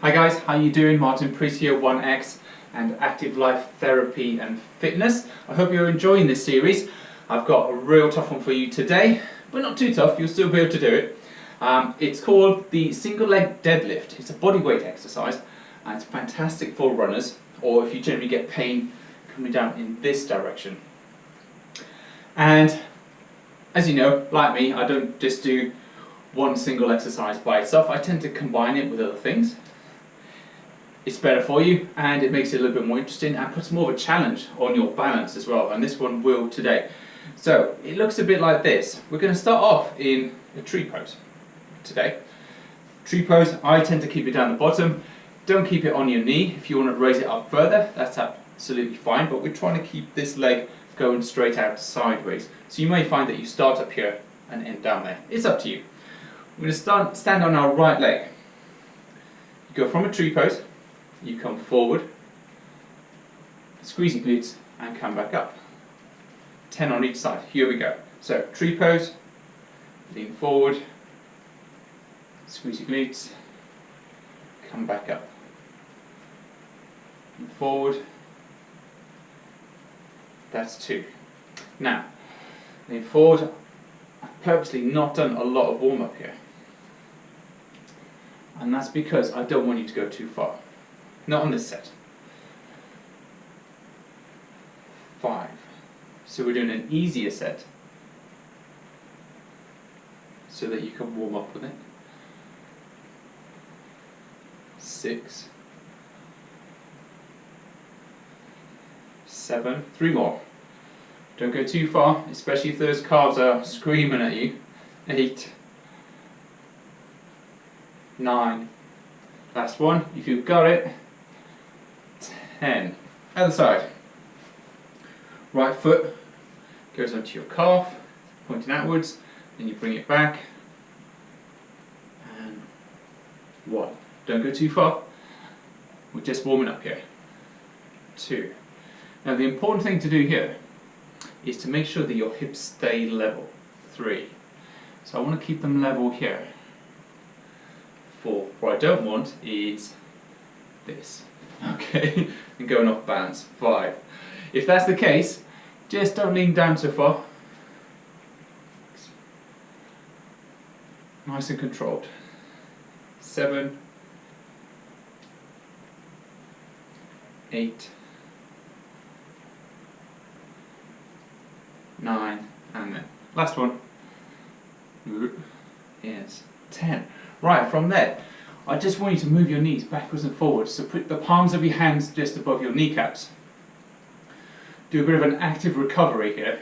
Hi guys, how you doing? Martin Priest here, 1X and Active Life Therapy and Fitness. I hope you're enjoying this series. I've got a real tough one for you today, but not too tough, you'll still be able to do it. It's called the single leg deadlift. It's a body weight exercise and it's fantastic for runners, or if you generally get pain coming down in this direction. And as you know, like me, I don't just do one single exercise by itself. I tend to combine it with other things. It's better for you and it makes it a little bit more interesting and puts more of a challenge on your balance as well, and this one will today. So it looks a bit like this. We're going to start off in a tree pose today. Tree pose, I tend to keep it down the bottom. Don't keep it on your knee. If you want to raise it up further, that's absolutely fine, but we're trying to keep this leg going straight out sideways. So you may find that you start up here and end down there. It's up to you. We're going to stand on our right leg. You go from a tree pose, you come forward, squeeze your glutes and come back up. 10 on each side. Here we go. So tree pose, lean forward, squeeze your glutes, come back up. Lean forward. That's 2. Now, lean forward. I've purposely not done a lot of warm up here. And that's because I don't want you to go too far. Not on this set. 5. So we're doing an easier set so that you can warm up with it. 6. 7. 3 more. Don't go too far, especially if those calves are screaming at you. 8. 9. Last one, if you've got it. 10. Other side. Right foot goes onto your calf, pointing outwards, then you bring it back. And 1. Don't go too far. We're just warming up here. 2. Now the important thing to do here is to make sure that your hips stay level. 3. So I want to keep them level here. 4. What I don't want is this. Okay, and going off balance. 5. If that's the case, just don't lean down so far. Nice and controlled. 7. 8. 9. And then last one is 10. Right, from there, I just want you to move your knees backwards and forwards. So put the palms of your hands just above your kneecaps. Do a bit of an active recovery here.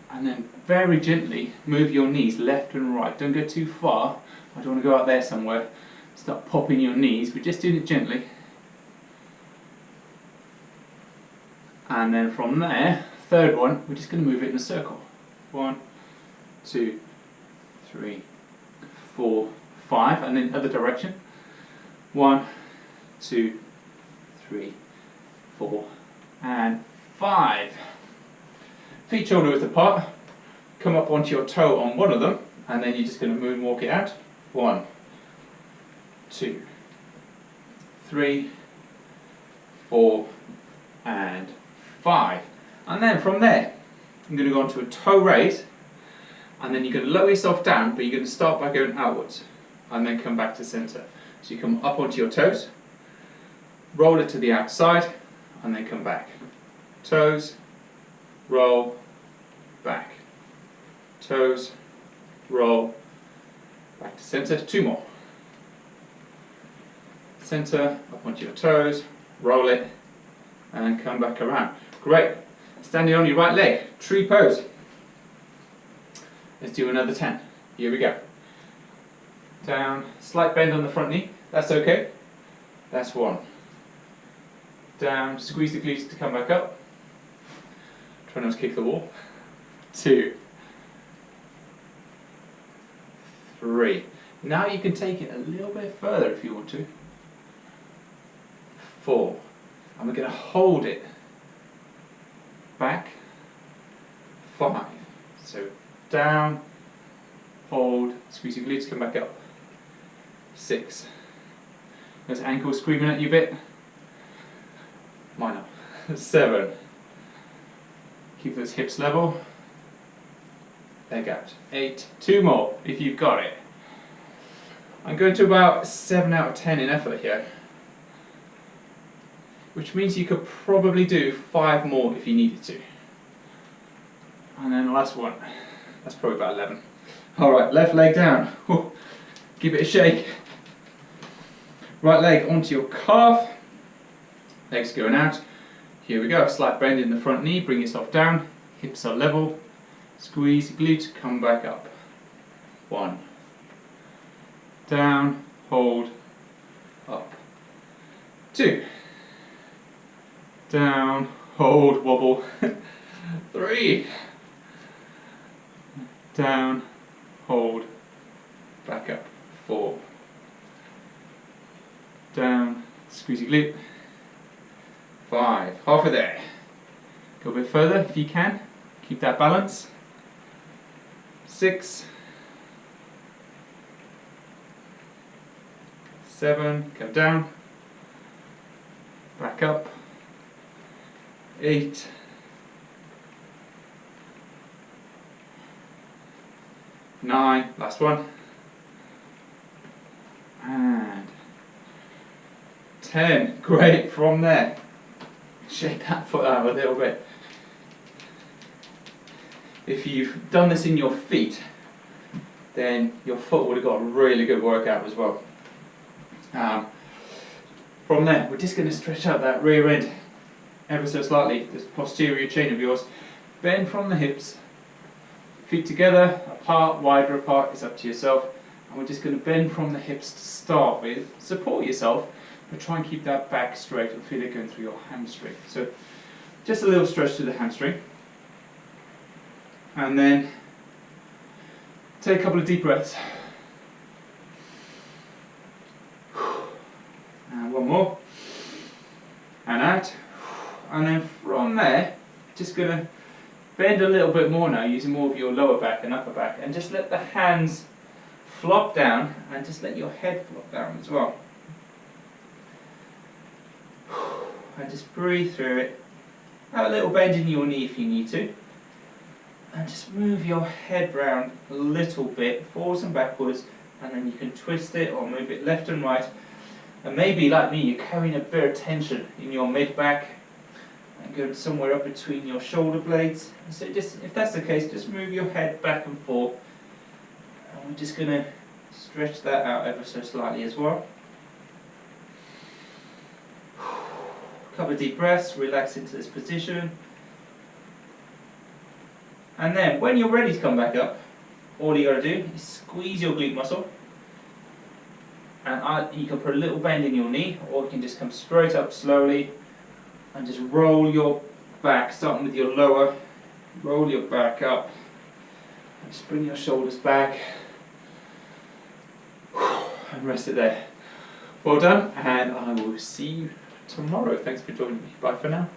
And then very gently move your knees left and right. Don't go too far. I don't want to go out there somewhere. Start popping your knees. We're just doing it gently. And then from there, third one, we're just going to move it in a circle. 1, 2, 3, 4, 5, and then other direction. 1, 2, 3, 4, and 5. Feet shoulder width apart. Come up onto your toe on one of them, and then you're just going to moonwalk it out. 1, 2, 3, 4, and 5. And then from there, I'm going to go onto a toe raise. And then you're going to lower yourself down, but you're going to start by going outwards and then come back to center. So you come up onto your toes, roll it to the outside, and then come back. Toes, roll, back. Toes, roll, back to center. 2 more. Center, up onto your toes, roll it, and come back around. Great. Standing on your right leg, tree pose. Let's do another 10. Here we go. Down, slight bend on the front knee. That's okay. That's 1. Down, squeeze the glutes to come back up. Try not to kick the wall. 2. 3. Now you can take it a little bit further if you want to. 4. And we're going to hold it. Back. 5. So down, hold, squeeze your glutes, come back up. 6. Those ankles screaming at you a bit? Mine are. 7. Keep those hips level. Leg out. 8. 2 more if you've got it. I'm going to about 7 out of 10 in effort here, which means you could probably do 5 more if you needed to. And then the last one, that's probably about 11. Alright, left leg down. Give it a shake. Right leg onto your calf. Legs going out. Here we go. Slight bend in the front knee. Bring yourself down. Hips are level. Squeeze glute. Come back up. 1. Down. Hold. Up. 2. Down. Hold. Wobble. 3. Down. Hold. Back up. 4. Down, squeeze your glute. 5, halfway there. Go a bit further if you can. Keep that balance. 6. 7, come down. Back up. 8. 9, last one. And 10, great. From there, shake that foot out a little bit. If you've done this in your feet, then your foot would have got a really good workout as well. From there, we're just going to stretch out that rear end ever so slightly, this posterior chain of yours. Bend from the hips, feet together, apart, wider apart, it's up to yourself. And we're just going to bend from the hips to start with. Support yourself, but try and keep that back straight and feel it going through your hamstring. So just a little stretch to the hamstring. And then take a couple of deep breaths. And one more. And out. And then from there, just going to bend a little bit more now, using more of your lower back and upper back. And just let the hands flop down, and just let your head flop down as well. And just breathe through it. Have a little bend in your knee if you need to. And just move your head round a little bit, forwards and backwards, and then you can twist it or move it left and right. And maybe, like me, you're carrying a bit of tension in your mid-back and going somewhere up between your shoulder blades. So just, if that's the case, just move your head back and forth. And we're just going to stretch that out ever so slightly as well. Couple of deep breaths, relax into this position. And then, when you're ready to come back up, all you got to do is squeeze your glute muscle. And you can put a little bend in your knee, or you can just come straight up slowly and just roll your back, starting with your lower, roll your back up. And just bring your shoulders back. And rest it there. Well done, and I will see you tomorrow. Thanks for joining me. Bye for now.